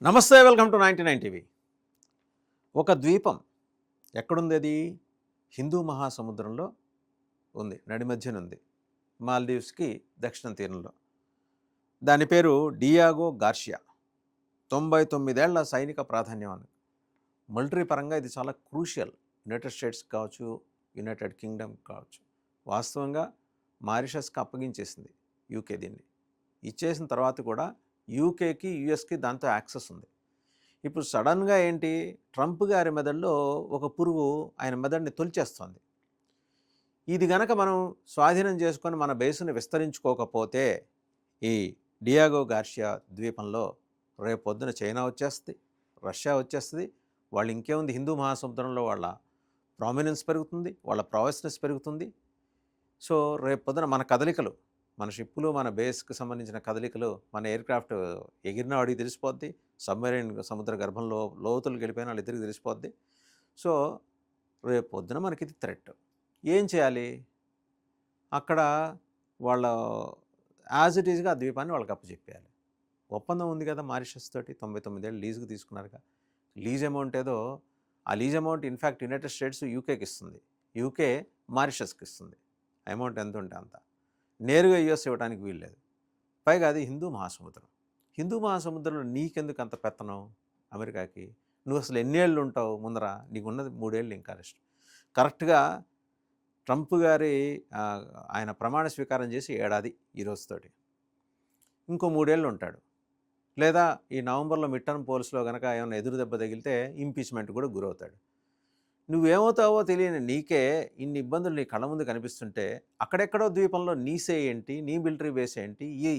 నమస్తే, welcome to 99 TV. ఒక ద్వీపం ఎక్కడుంది? అది హిందూ మహాసముద్రంలో ఉంది, నడి మధ్యన ఉంది, మాల్దీవ్స్కి దక్షిణ తీరంలో. దాని పేరు డియాగో గార్షియా. 99 ఏళ్ల సైనిక ప్రాధాన్యం అని. మిలిటరీ పరంగా ఇది చాలా క్రూషియల్. యునైటెడ్ స్టేట్స్ కావచ్చు, యునైటెడ్ కింగ్డమ్ కావచ్చు. వాస్తవంగా మారిషస్కి అప్పగించేసింది యూకే. దీన్ని ఇచ్చేసిన తర్వాత కూడా యూకేకి యుఎస్కి దాంతో యాక్సెస్ ఉంది. ఇప్పుడు సడన్గా ఏంటి, ట్రంప్ గారి మెదడులో ఒక పురుగు ఆయన మెదడుని తొలిచేస్తుంది. ఇది గనక మనం స్వాధీనం చేసుకొని మన బేసుని విస్తరించుకోకపోతే ఈ డియాగో గార్షియా ద్వీపంలో రేపొద్దున చైనా వచ్చేస్తుంది, రష్యా వచ్చేస్తుంది. వాళ్ళు ఇంకేముంది, హిందూ మహాసముద్రంలో వాళ్ళ ప్రామినెన్స్ పెరుగుతుంది, వాళ్ళ ప్రావెస్నెస్ పెరుగుతుంది. సో రేపొద్దున మన కదలికలు, మన షిప్పులు, మన బేస్కి సంబంధించిన కదలికలు, మన ఎయిర్ క్రాఫ్ట్ ఎగిరిన వాడికి తెలిసిపోద్ది, సబ్మెరైన్ సముద్ర గర్భంలో లోతులకు వెళ్ళిపోయిన వాళ్ళు ఇద్దరికి తెలిసిపోద్ది. సో రేపు పొద్దున మనకి ఇది థ్రెట్. ఏం చేయాలి? అక్కడ వాళ్ళ యాజ్ ఇట్ ఈజ్గా ఆ ద్వీపాన్ని వాళ్ళకి అప్పచెప్పేయాలి. ఒప్పందం ఉంది కదా మారిషస్ తోటి, 99 ఏళ్ళు లీజుకు తీసుకున్నారుగా. లీజ్ అమౌంట్ ఏదో, ఆ lease amount in fact United States యూకేకి ఇస్తుంది, యూకే మారిషస్కి ఇస్తుంది. అమౌంట్ ఎంత ఉంటే అంత. నేరుగా యుఎస్ ఇవ్వడానికి వీల్లేదు. పైగా అది హిందూ మహాసముద్రం. హిందూ మహాసముద్రంలో నీకెందుకు అంత పెత్తనం అమెరికాకి? నువ్వు అసలు ఎన్నేళ్ళు ఉంటావు ముందర? నీకు ఉన్నది 3 ఏళ్ళు ఇంకా రెస్ట్. కరెక్ట్గా ట్రంప్ గారి ఆయన ప్రమాణ స్వీకారం చేసి ఏడాది ఈ రోజుతోటి. ఇంకో 3 ఏళ్ళు ఉంటాడు. లేదా ఈ నవంబర్లో మిడ్ టర్మ్ పోల్స్లో కనుక ఏమైనా ఎదురు దెబ్బ తగిలితే ఇంపీచ్మెంట్ కూడా గురవుతాడు. నువ్వేమవుతావో తెలియని నీకే ఇన్ని ఇబ్బందులు నీ కళ్ళ ముందు కనిపిస్తుంటే అక్కడెక్కడో ద్వీపంలో నీసే ఏంటి, నీ మిలిటరీ బేస్ ఏంటి, ఈ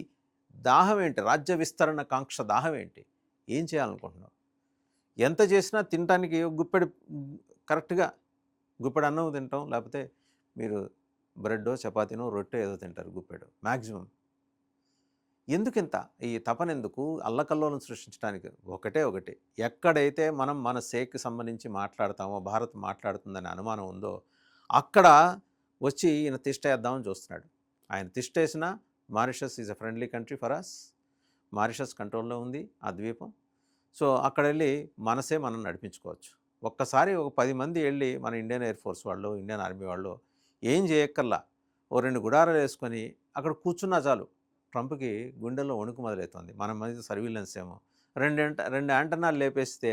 దాహం ఏంటి, రాజ్య విస్తరణ కాంక్ష దాహం ఏంటి? ఏం చేయాలనుకుంటున్నావు? ఎంత చేసినా తినటానికి గుప్పెడు, కరెక్ట్గా గుప్పెడు అన్నం తింటాం, లేకపోతే మీరు బ్రెడ్డో చపాతీనో రొట్టె ఏదో తింటారు గుప్పెడు మ్యాక్సిమం. ఎందుకింత ఈ తపనెందుకు? అల్లకల్లోలను సృష్టించడానికి ఒకటి. ఎక్కడైతే మనం మన సేక్కి సంబంధించి మాట్లాడతామో, భారత్ మాట్లాడుతుందనే అనుమానం ఉందో అక్కడ వచ్చి ఈయన తిష్టేద్దామని చూస్తున్నాడు. ఆయన తిష్టేసిన Mauritius is a friendly country for us. Mauritius కంట్రోల్లో ఉంది ఆ ద్వీపం. సో అక్కడ వెళ్ళి మనసే మనం నడిపించుకోవచ్చు. ఒక్కసారి ఒక 10 మంది వెళ్ళి మన ఇండియన్ ఎయిర్ ఫోర్స్ వాళ్ళు, ఇండియన్ ఆర్మీ వాళ్ళు ఏం చేయక్కర్లా, ఓ 2 గుడారాలు వేసుకొని అక్కడ కూర్చున్నా చాలు. ట్రంప్కి గుండెల్లో వణుకు మొదలవుతుంది. మన మీద సర్వీలెన్స్ ఏమో. రెండు యాంటనాలు లేపేస్తే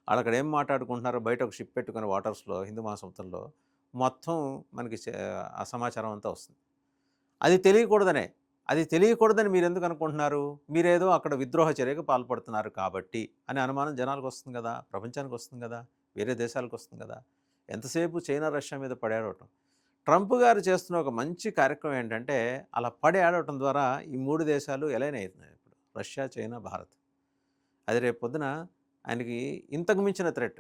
వాళ్ళు అక్కడ ఏం మాట్లాడుకుంటున్నారో బయట ఒక షిప్ పెట్టుకుని వాటర్స్లో, హిందూ మహాసముద్రంలో మొత్తం మనకి ఆ సమాచారం అంతా వస్తుంది. అది తెలియకూడదని మీరు ఎందుకు అనుకుంటున్నారు? మీరేదో అక్కడ విద్రోహ చర్యకు పాల్పడుతున్నారు కాబట్టి అనే అనుమానం జనాలకు వస్తుంది కదా, ప్రపంచానికి వస్తుంది కదా, వేరే దేశాలకు వస్తుంది కదా. ఎంతసేపు చైనా రష్యా మీద పడేయడం. ట్రంప్ గారు చేస్తున్న ఒక మంచి కార్యక్రమం ఏంటంటే, అలా పడి ఆడటం ద్వారా ఈ 3 దేశాలు ఎలైన్ అవుతున్నాయి ఇప్పుడు, రష్యా, చైనా, భారత్. అది రేపు పొద్దున ఆయనకి ఇంతకు మించిన థ్రెట్.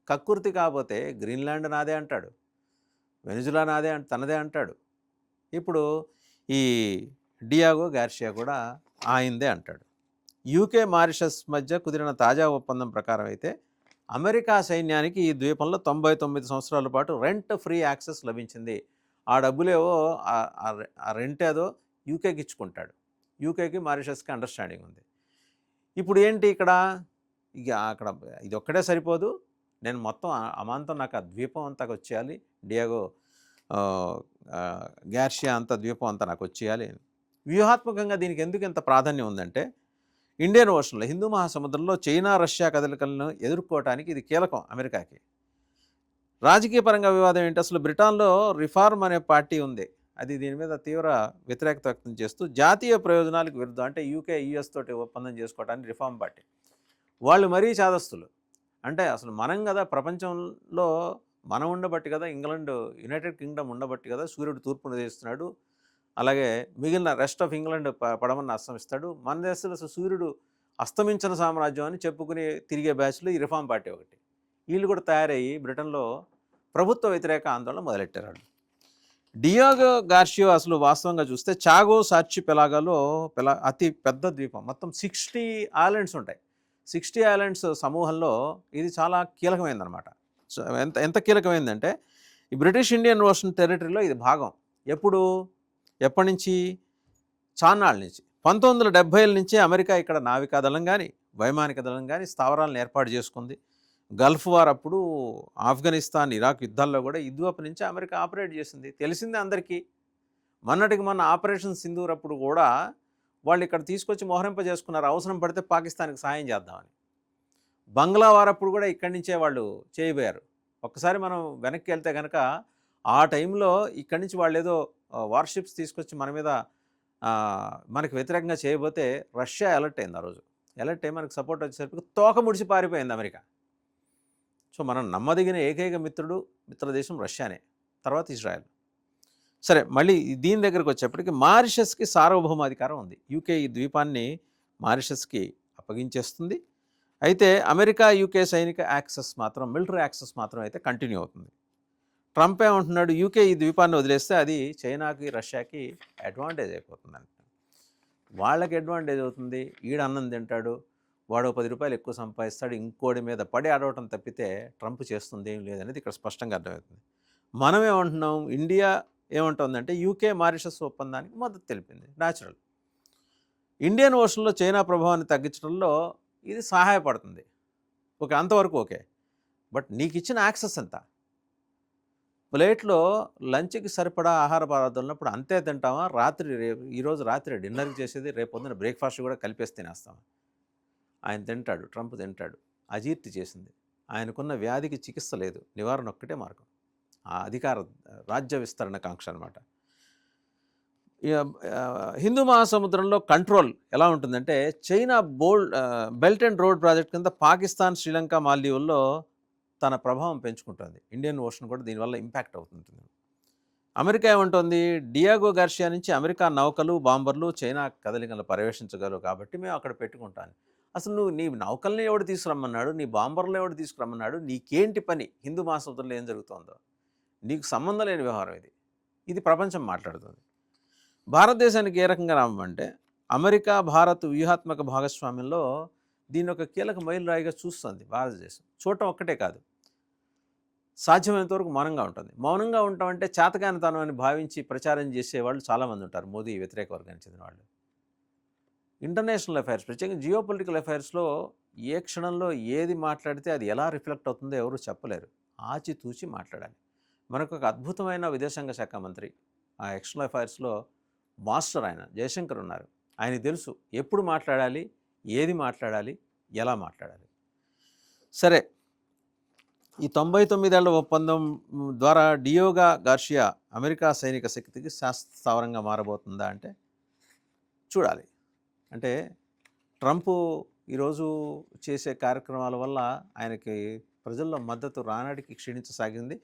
కక్కుర్తి కాకపోతే గ్రీన్లాండ్ నాదే అంటాడు, వెనిజులా నాదే తనదే అంటాడు. ఇప్పుడు ఈ డియాగో గార్షియా కూడా ఆయిందే అంటాడు. యూకే మారిషస్ మధ్య కుదిరిన తాజా ఒప్పందం ప్రకారం అయితే అమెరికా సైన్యానికి ఈ ద్వీపంలో 99 సంవత్సరాల పాటు రెంట్ ఫ్రీ యాక్సెస్ లభించింది. ఆ డబ్బులేవో ఆ రెంట్ ఏదో యూకేకి ఇచ్చుకుంటాడు. యూకేకి మారిషస్కి అండర్స్టాండింగ్ ఉంది. ఇప్పుడు ఏంటి ఇక్కడ, ఇక అక్కడ ఇది ఒక్కటే సరిపోదు, నేను మొత్తం అమాంతం నాకు ఆ ద్వీపం అంతా వచ్చేయాలి, డియాగో గార్షియా అంత ద్వీపం అంతా నాకు వచ్చేయాలి. వ్యూహాత్మకంగా దీనికి ఎందుకు ఇంత ప్రాధాన్యం ఉందంటే, ఇండియన్ ఓషన్లో, హిందూ మహాసముద్రంలో చైనా రష్యా కదలికలను ఎదుర్కోవటానికి ఇది కీలకం అమెరికాకి. రాజకీయ పరంగా వివాదం ఏంటి? అసలు బ్రిటన్లో రిఫార్మ్ అనే పార్టీ ఉంది, అది దీని మీద తీవ్ర వ్యతిరేకత వ్యక్తం చేస్తూ జాతీయ ప్రయోజనాలకు విరుద్ధం, అంటే యూకే యుఎస్ తోటి ఒప్పందం చేసుకోవడానికి రిఫార్మ్ పార్టీ వాళ్ళు మరీ చాదస్తులు. అంటే అసలు మనం కదా ప్రపంచంలో, మనం ఉండబట్టి కదా, ఇంగ్లాండ్ యునైటెడ్ కింగ్డమ్ ఉండబట్టి కదా సూర్యుడు తూర్పును ఉదయిస్తున్నాడు, అలాగే మిగిలిన రెస్ట్ ఆఫ్ ఇంగ్లాండ్ పడమని అస్తమిస్తాడు. మన దేశంలో సూర్యుడు అస్తమించిన సామ్రాజ్యం అని చెప్పుకుని తిరిగే బ్యాచ్లో ఈ రిఫార్మ్ పార్టీ ఒకటి. వీళ్ళు కూడా తయారయ్యి బ్రిటన్లో ప్రభుత్వ వ్యతిరేక ఆందోళన మొదలెట్టారు. డియాగో గార్షియా అసలు వాస్తవంగా చూస్తే చాగో ఆర్చిపెలాగోలో అతి పెద్ద ద్వీపం. మొత్తం 60 ఐలాండ్స్ ఉంటాయి. 60 ఐలాండ్స్ సమూహంలో ఇది చాలా కీలకమైందనమాట. ఎంత కీలకమైందంటే, ఈ బ్రిటిష్ ఇండియన్ ఓషన్ టెరిటరీలో ఇది భాగం. ఎప్పటి నుంచి? చాన్నాళ్ళ నుంచి, 1970ల నుంచే అమెరికా ఇక్కడ నావికాదళం కానీ, వైమానిక దళం కానీ స్థావరాలను ఏర్పాటు చేసుకుంది. గల్ఫ్ వార్ అప్పుడు ఆఫ్ఘనిస్తాన్, ఇరాక్ యుద్ధాల్లో కూడా ఇదివైపు నుంచి అమెరికా ఆపరేట్ చేసింది. తెలిసిందే అందరికీ. మొన్నటికి మొన్న ఆపరేషన్ సింధూర్ అప్పుడు కూడా వాళ్ళు ఇక్కడ తీసుకొచ్చి మోహరింపజేసుకున్నారు, అవసరం పడితే పాకిస్తాన్కి సాయం చేద్దామని. బంగ్లా వారప్పుడు కూడా ఇక్కడి నుంచే వాళ్ళు చేయబోయారు. ఒక్కసారి మనం వెనక్కి వెళ్తే కనుక ఆ టైంలో ఇక్కడి నుంచి వాళ్ళు ఏదో వార్షిప్స్ తీసుకొచ్చి మన మీద మనకు వ్యతిరేకంగా చేయబోతే రష్యా అలర్ట్ అయింది. ఆ రోజు అలర్ట్ అయ్యి మనకు సపోర్ట్ వచ్చేసరికి తోక ముడిచి పారిపోయింది అమెరికా. సో మనం నమ్మదగిన ఏకైక మిత్రదేశం రష్యానే, తర్వాత ఇజ్రాయెల్. సరే, మళ్ళీ దీని దగ్గరకు వచ్చేప్పటికి మారిషస్కి సార్వభౌమాధికారం ఉంది. యూకే ఈ ద్వీపాన్ని మారిషస్కి అప్పగించేస్తుంది. అయితే అమెరికా యూకే సైనిక యాక్సెస్ మాత్రం, మిలిటరీ యాక్సెస్ మాత్రం అయితే కంటిన్యూ అవుతుంది. ట్రంప్ ఏమంటున్నాడు, యూకే ఈ ద్వీపాన్ని వదిలేస్తే అది చైనాకి, రష్యాకి అడ్వాంటేజ్ అయిపోతుందంట. వాళ్ళకి అడ్వాంటేజ్ అవుతుంది. ఈడ అన్నం తింటాడు, వాడు 10 రూపాయలు ఎక్కువ సంపాదిస్తాడు, ఇంకోటి మీద పడి ఆడవటం తప్పితే ట్రంప్ చేస్తుంది ఏం లేదనేది ఇక్కడ స్పష్టంగా అర్థమవుతుంది. మనం ఏమంటున్నాం, ఇండియా ఏమంటుందంటే యూకే మారిషస్ ఒప్పందానికి మద్దతు తెలిపింది. న్యాచురల్. ఇండియన్ ఓషన్లో చైనా ప్రభావాన్ని తగ్గించడంలో ఇది సహాయపడుతుంది. ఓకే, అంతవరకు ఓకే. బట్ నీకు ఇచ్చిన యాక్సెస్ ఎంత? ప్లేట్లో లంచ్కి సరిపడా ఆహార పదార్థాలు ఉన్నప్పుడు అంతే తింటామా? ఈరోజు రాత్రి డిన్నర్కి చేసేది రేపు పొద్దున బ్రేక్ఫాస్ట్ కూడా కలిపేసి తినేస్తామా? ఆయన తింటాడు, ట్రంప్ తింటాడు. అజీర్తి చేసింది. ఆయనకున్న వ్యాధికి చికిత్స లేదు, నివారణ ఒక్కటే మార్గం. ఆ అధికార రాజ్య విస్తరణ కాంక్ష అనమాట. హిందూ మహాసముద్రంలో కంట్రోల్ ఎలా ఉంటుందంటే, China belt and road project కింద పాకిస్తాన్, శ్రీలంక, మాల్దీవుల్లో తన ప్రభావం పెంచుకుంటుంది. ఇండియన్ ఓషన్ కూడా దీనివల్ల ఇంపాక్ట్ అవుతుంటుంది. అమెరికా ఏమంటుంది, డియాగో గార్షియా నుంచి అమెరికా నౌకలు, బాంబర్లు చైనా కదలికలు పర్యవేక్షించగలవు కాబట్టి మేము అక్కడ పెట్టుకుంటాను. అసలు నీ నౌకల్ని ఎవడు తీసుకురమ్మన్నాడు, నీ బాంబర్లు ఎవడు తీసుకురమ్మన్నాడు, నీకేంటి పని? హిందూ మహాసముద్రంలో ఏం జరుగుతుందో నీకు సంబంధం లేని వ్యవహారం ఇది. ఇది ప్రపంచం మాట్లాడుతుంది. భారతదేశానికి ఏ రకంగా రామంటే, అమెరికా భారత్ వ్యూహాత్మక భాగస్వామ్యంలో దీని ఒక కీలక మైలురాయిగా చూస్తుంది భారతదేశం. చూడటం ఒక్కటే కాదు, సాధ్యమైనంత వరకు మౌనంగా ఉంటుంది. మౌనంగా ఉంటామంటే చేతకానితనం అని భావించి ప్రచారం చేసేవాళ్ళు చాలామంది ఉంటారు, మోదీ వ్యతిరేక వర్గానికి చెందిన వాళ్ళు. ఇంటర్నేషనల్ అఫైర్స్, ప్రత్యేకంగా జియో పొలిటికల్ అఫైర్స్లో ఏ క్షణంలో ఏది మాట్లాడితే అది ఎలా రిఫ్లెక్ట్ అవుతుందో ఎవరు చెప్పలేరు. ఆచితూచి మాట్లాడాలి. మనకు ఒక అద్భుతమైన విదేశాంగ శాఖ మంత్రి, ఆ ఎక్స్టర్నల్ అఫైర్స్లో మాస్టర్ ఆయన జయశంకర్ ఉన్నారు. ఆయనకు తెలుసు ఎప్పుడు మాట్లాడాలి, ఏది మాట్లాడాలి, ఎలా మాట్లాడాలి. సరే, ఈ 99 ఏళ్ల ఒప్పందం ద్వారా డియోగా గార్షియా అమెరికా సైనిక శక్తికి శాశ్వత మారబోతుందా అంటే చూడాలి. అంటే ట్రంప్ ఈరోజు చేసే కార్యక్రమాల వల్ల ఆయనకి ప్రజల్లో మద్దతు రానాటికి క్షీణించసాగింది.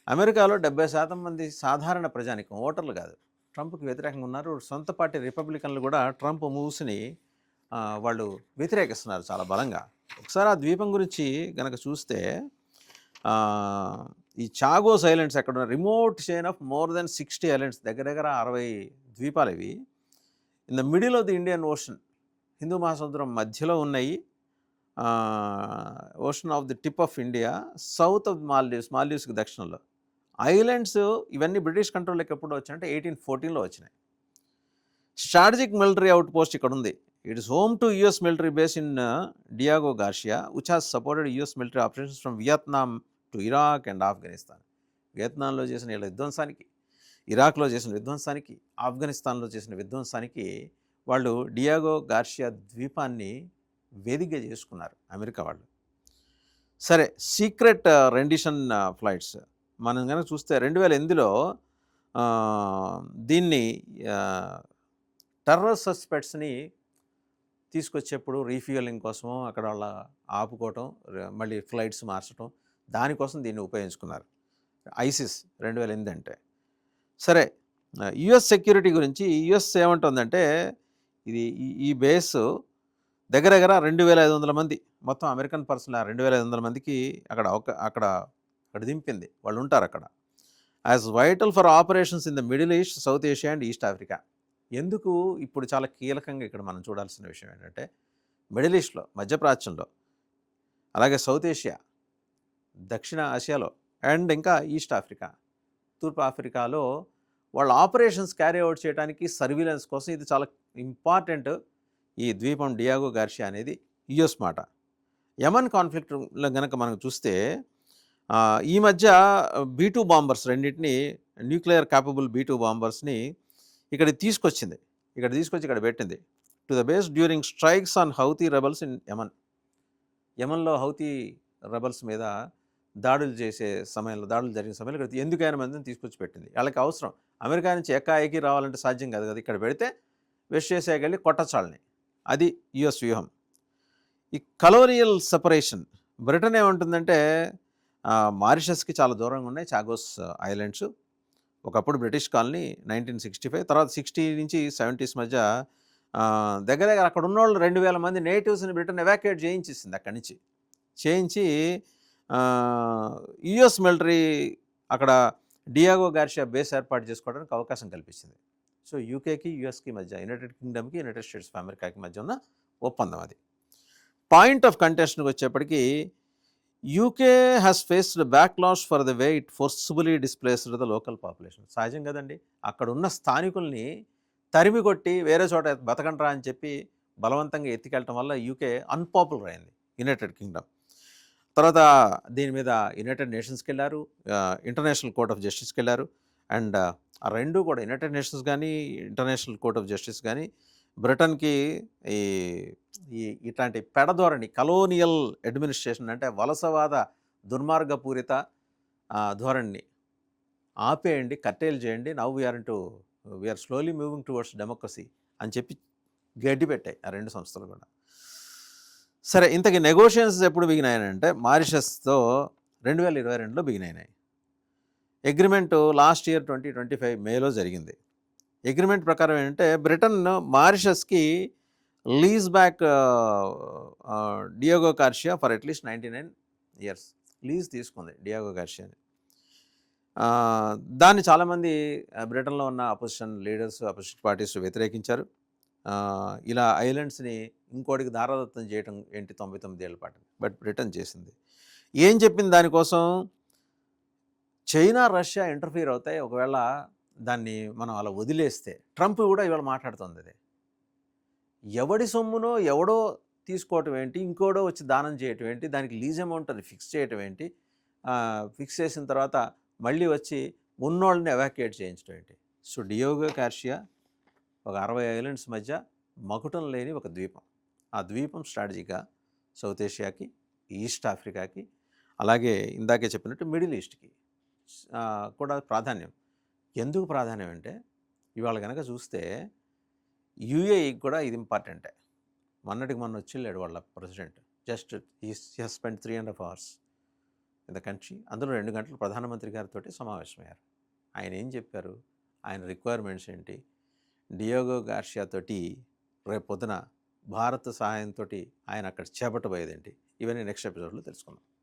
అమెరికాలో 70% మంది సాధారణ ప్రజానికం, ఓటర్లు కాదు, ట్రంప్కి వ్యతిరేకంగా ఉన్నారు. సొంత పార్టీ రిపబ్లికన్లు కూడా ట్రంప్ మూవ్స్ని వాళ్ళు వ్యతిరేకిస్తున్నారు చాలా బలంగా. ఒకసారి ఆ ద్వీపం గురించి కనుక చూస్తే, ఈ చాగోస్ ఐలాండ్స్ ఎక్కడ ఉన్న remote chain of more than 60 islands, దగ్గర దగ్గర 60 ద్వీపాలు ఇవి. In the middle of the Indian ocean, హిందూ మహాసముద్రం మధ్యలో ఉన్నాయి. Ocean of the tip of India, south of మాల్దీవ్స్కి దక్షిణంలో. ఐలాండ్స్ ఇవన్నీ బ్రిటిష్ కంట్రోల్లోకి ఎప్పుడు వచ్చాయంటే 1814లో వచ్చినాయి. స్ట్రాటజిక్ మిలిటరీ అవుట్ పోస్ట్ ఇక్కడ ఉంది. It is home to US military base in Diego Garcia, which has supported US military operations from Vietnam to Iraq and Afghanistan. వియత్నాంలో చేసిన వీళ్ళ విధ్వంసానికి, ఇరాక్లో చేసిన విధ్వంసానికి, ఆఫ్ఘనిస్తాన్లో చేసిన విధ్వంసానికి వాళ్ళు డియాగో గార్షియా ద్వీపాన్ని వేదికగా చేసుకున్నారు అమెరికా వాళ్ళు. సరే, సీక్రెట్ రెండిషన్ ఫ్లైట్స్ మనం కనుక చూస్తే 2008లో దీన్ని టెర్రర్ సస్పెక్ట్స్ని తీసుకొచ్చేప్పుడు రీఫ్యూయలింగ్ కోసము అక్కడ వాళ్ళ ఆపుకోవటం, మళ్ళీ ఫ్లైట్స్ మార్చడం, దానికోసం దీన్ని ఉపయోగించుకున్నారు ఐసిస్ 2008 అంటే. సరే, యుఎస్ సెక్యూరిటీ గురించి యుఎస్ ఏమంటుందంటే, ఇది ఈ బేసు దగ్గర దగ్గర 2500 మంది, మొత్తం అమెరికన్ పర్సనల్ 2500 మందికి అక్కడ దింపింది. వాళ్ళు ఉంటారు అక్కడ as vital for operations in the middle east, south Asia and east Africa. ఎందుకు ఇప్పుడు చాలా కీలకంగా ఇక్కడ మనం చూడాల్సిన విషయం ఏంటంటే, మిడిల్ ఈస్ట్లో, మధ్యప్రాచ్యంలో, అలాగే సౌత్ ఏషియా, దక్షిణ ఆసియాలో అండ్ ఇంకా ఈస్ట్ ఆఫ్రికా, తూర్పు ఆఫ్రికాలో వాళ్ళ ఆపరేషన్స్ క్యారీ అవుట్ చేయడానికి, సర్వీలెన్స్ కోసం ఇది చాలా ఇంపార్టెంట్. ఈ ద్వీపం డియాగో గార్షియా అనేది యుఎస్ మాట. యమన్ కాన్ఫ్లిక్ట్లో గనక మనం చూస్తే ఈ మధ్య B-2 బాంబర్స్ రెండిటిని, న్యూక్లియర్ క్యాపబుల్ B-2 బాంబర్స్ని ఇక్కడికి తీసుకొచ్చింది. ఇక్కడ తీసుకొచ్చి ఇక్కడ పెట్టింది. To the base during strikes on Houthi rebels in Yemen. యమన్లో హౌతీ రెబల్స్ మీద దాడులు జరిగిన సమయంలో ఇక్కడ ఎందుకైనా మందిని తీసుకొచ్చి పెట్టింది. వాళ్ళకి అవసరం. అమెరికా నుంచి ఏకాఏకి రావాలంటే సాధ్యం కాదు కదా. ఇక్కడ పెడితే వెస్ట్ ఏషియాకి వెళ్ళి కొట్టచాలని. అది యుఎస్ వ్యూహం. ఈ కలోనియల్ సెపరేషన్ బ్రిటన్ ఏమంటుందంటే మారిషస్కి చాలా దూరంగా ఉన్నాయి చాగోస్ ఐలాండ్స్. ఒకప్పుడు బ్రిటిష్ కాలనీ 1965, తర్వాత 60 నుంచి 70s మధ్య దగ్గర దగ్గర అక్కడ ఉన్నవాళ్ళు 2000 మంది నేటివ్స్ని బ్రిటన్ ఎవాక్యుయేట్ చేయించేసింది. అక్కడి నుంచి చేయించి యుఎస్ మిలిటరీ అక్కడ డియాగో గార్షియా బేస్ ఏర్పాటు చేసుకోవడానికి అవకాశం కల్పించింది. సో యూకేకి యుఎస్కి మధ్య, యునైటెడ్ కింగ్డమ్కి యునైటెడ్ స్టేట్స్ ఆఫ్ అమెరికాకి మధ్య ఉన్న ఒప్పందం అది. పాయింట్ ఆఫ్ కంటెన్షన్కి వచ్చేప్పటికి UK has faced backlash for the way it forcefully displaced the local population. సహజం కదండి, అక్కడ ఉన్న స్థానికుల్ని తరిమి కొట్టి వేరే చోట బతకండ్రా అని చెప్పి బలవంతంగా ఎత్తికెళ్ళటం వల్ల యూకే అన్పాపులర్ అయింది యునైటెడ్ కింగ్డమ్. తర్వాత దీని మీద యునైటెడ్ నేషన్స్కి వెళ్ళారు, ఇంటర్నేషనల్ కోర్ట్ ఆఫ్ జస్టిస్కి వెళ్ళారు. అండ్ ఆ రెండు కూడా యునైటెడ్ నేషన్స్ కానీ ఇంటర్నేషనల్ కోర్ట్ ఆఫ్ జస్టిస్ కానీ బ్రిటన్కి ఈ ఇట్లాంటి పెడధోరణి, కలోనియల్ అడ్మినిస్ట్రేషన్ అంటే వలసవాద దుర్మార్గపూరిత ధోరణిని ఆపేయండి, కట్టేలు చేయండి. Now we are slowly moving towards democracy అని చెప్పి గడ్డి పెట్టాయి ఆ రెండు సంస్థలు కూడా. సరే, ఇంతకీ నెగోషియేషన్స్ ఎప్పుడు బిగినాయనంటే మారిషస్తో 2022లో బిగినాయి. అగ్రిమెంటు లాస్ట్ ఇయర్ 2025 మేలో జరిగింది. అగ్రిమెంట్ ప్రకారం ఏంటంటే బ్రిటన్ మారిషస్కి lease back Diego Garcia for at least 99 years lease తీసుకుంది డియాగో గార్షియాని. దాన్ని చాలామంది బ్రిటన్లో ఉన్న అపోజిషన్ లీడర్స్, అపోజిషన్ పార్టీస్ వ్యతిరేకించారు. ఇలా ఐలాండ్స్ని ఇంకోటికి దారాదత్తం చేయటం ఏంటి 99 ఏళ్ల పాటు, బట్ బ్రిటన్ చేసింది. ఏం చెప్పింది దానికోసం? చైనా, రష్యా ఇంటర్ఫియర్ అవుతాయి ఒకవేళ దాన్ని మనం అలా వదిలేస్తే. ట్రంప్ కూడా ఇవాళ మాట్లాడుతుంది అదే. ఎవడి సొమ్మునో ఎవడో తీసుకోవటం ఏంటి, ఇంకోడో వచ్చి దానం చేయటం ఏంటి, దానికి లీజ్ అమౌంట్ అది ఫిక్స్ చేయటం ఏంటి, ఫిక్స్ చేసిన తర్వాత మళ్ళీ వచ్చి ఉన్నోళ్ళని ఎవాక్యుయేట్ చేయించడం ఏంటి. సో డియాగో గార్షియా ఒక 60 ఐలాండ్స్ మధ్య మకుటం లేని ఒక ద్వీపం. ఆ ద్వీపం స్ట్రాటజీగా సౌత్ ఏషియాకి, ఈస్ట్ ఆఫ్రికాకి, అలాగే ఇందాకే చెప్పినట్టు మిడిల్ ఈస్ట్కి కూడా ప్రాధాన్యం. ఎందుకు ప్రాధాన్యం అంటే ఇవాళ కనుక చూస్తే యూఏఈకి కూడా ఇది ఇంపార్టెంటే. మొన్నటికి మొన్న వచ్చిళ్ళాడు వాళ్ళ president. Just he spend 3.5 hours in the country. అందులో 2 గంటలు ప్రధానమంత్రి గారితో సమావేశమయ్యారు. ఆయన ఏం చెప్పారు, ఆయన రిక్వైర్మెంట్స్ ఏంటి, డియాగో గార్షియా తోటి రేపు పొద్దున భారత సహాయంతో ఆయన అక్కడ చేపట్టబోయేదేంటి, ఇవన్నీ నెక్స్ట్ ఎపిసోడ్లో తెలుసుకుందాం.